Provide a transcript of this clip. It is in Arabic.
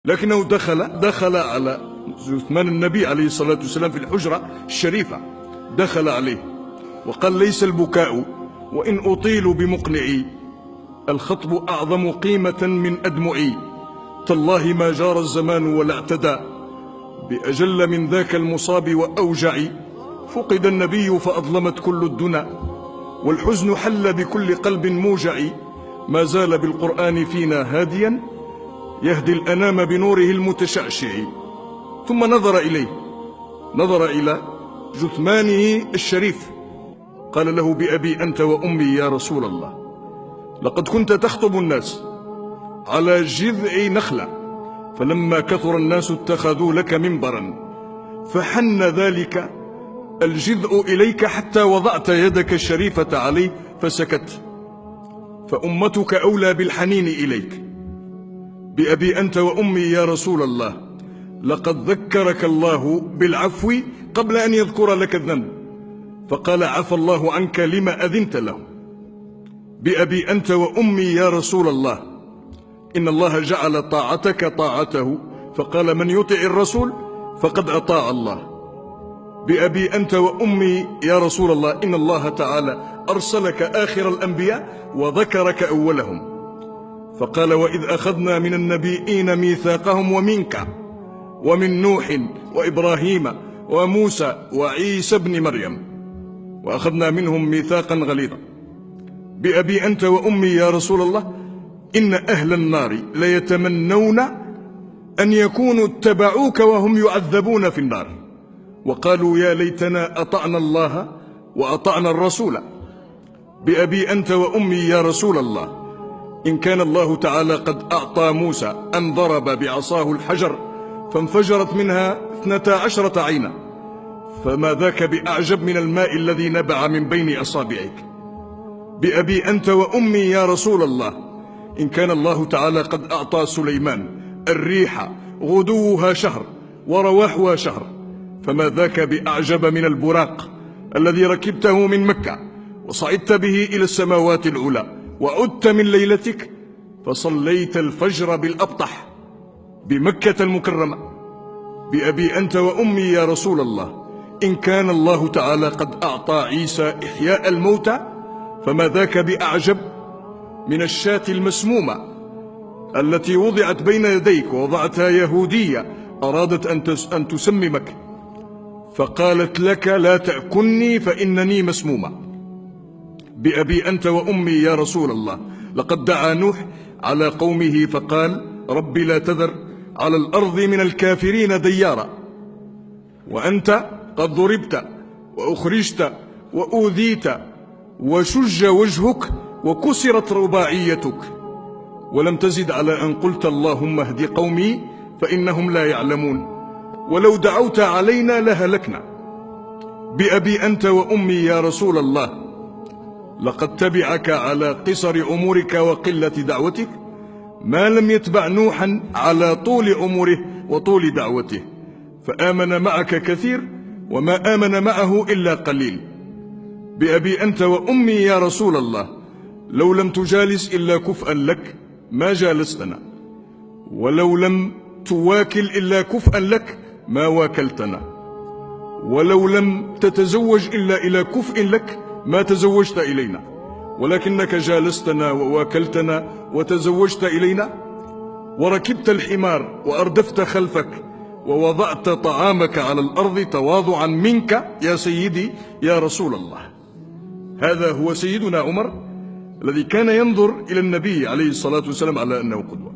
لكنه دخل على جثمان النبي عليه الصلاة والسلام في الحجرة الشريفة، دخل عليه وقال: ليس البكاء وإن أطيل بمقنعي، الخطب أعظم قيمة من أدمعي، تالله ما جار الزمان ولا اعتدى بأجل من ذاك المصاب وأوجع، فقد النبي فأظلمت كل الدنا، والحزن حل بكل قلب موجع، ما زال بالقرآن فينا هاديا، يهدي الأنام بنوره المتشعشع. ثم نظر إلى جثمانه الشريف، قال له: بأبي أنت وأمي يا رسول الله، لقد كنت تخطب الناس على جذع نخلة، فلما كثر الناس اتخذوا لك منبرا، فحن ذلك الجذع إليك حتى وضعت يدك الشريفة عليه فسكت، فأمتك أولى بالحنين إليك. بأبي أنت وأمي يا رسول الله، لقد ذكرك الله بالعفو قبل أن يذكر لك الذنب، فقال: عفى الله عنك لما أذنت له. بأبي أنت وأمي يا رسول الله، إن الله جعل طاعتك طاعته، فقال: من يطع الرسول فقد أطاع الله. بأبي أنت وأمي يا رسول الله، إن الله تعالى أرسلك آخر الأنبياء وذكرك أولهم، فقال: وإذ أخذنا من النبيين ميثاقهم ومنك ومن نوح وإبراهيم وموسى وعيسى بن مريم، وأخذنا منهم ميثاقا غليظا. بأبي أنت وأمي يا رسول الله، إن أهل النار ليتمنون أن يكونوا اتبعوك وهم يعذبون في النار، وقالوا: يا ليتنا أطعنا الله وأطعنا الرسول. بأبي أنت وأمي يا رسول الله، إن كان الله تعالى قد أعطى موسى أن ضرب بعصاه الحجر فانفجرت منها 12 عينا، فما ذاك بأعجب من الماء الذي نبع من بين أصابعك. بأبي أنت وأمي يا رسول الله، إن كان الله تعالى قد أعطى سليمان الريح غدوها شهر ورواحها شهر، فما ذاك بأعجب من البراق الذي ركبته من مكة وصعدت به إلى السماوات العلى، وعدت من ليلتك فصليت الفجر بالأبطح بمكة المكرمة. بأبي أنت وأمي يا رسول الله، إن كان الله تعالى قد أعطى عيسى إحياء الموتى، فما ذاك بأعجب من الشاة المسمومة التي وضعت بين يديك، ووضعتها يهودية أرادت أن تسممك، فقالت لك: لا تأكلني فإنني مسمومة. بأبي أنت وأمي يا رسول الله، لقد دعا نوح على قومه فقال: رب لا تذر على الأرض من الكافرين ديارا، وأنت قد ضربت وأخرجت وأوذيت وشج وجهك وكسرت رباعيتك، ولم تزد على أن قلت: اللهم اهد قومي فإنهم لا يعلمون، ولو دعوت علينا لهلكنا. بأبي أنت وأمي يا رسول الله، لقد تبعك على قصر عمرك وقلة دعوتك ما لم يتبع نوحا على طول عمره وطول دعوته، فآمن معك كثير وما آمن معه إلا قليل. بأبي أنت وأمي يا رسول الله، لو لم تجالس إلا كفءا لك ما جالستنا، ولو لم تواكل إلا كفءا لك ما واكلتنا، ولو لم تتزوج إلا إلى كفء لك ما تزوجت إلينا، ولكنك جالستنا وواكلتنا وتزوجت إلينا، وركبت الحمار وأردفت خلفك ووضعت طعامك على الأرض تواضعا منك يا سيدي يا رسول الله. هذا هو سيدنا عمر الذي كان ينظر إلى النبي عليه الصلاة والسلام على أنه قدوة.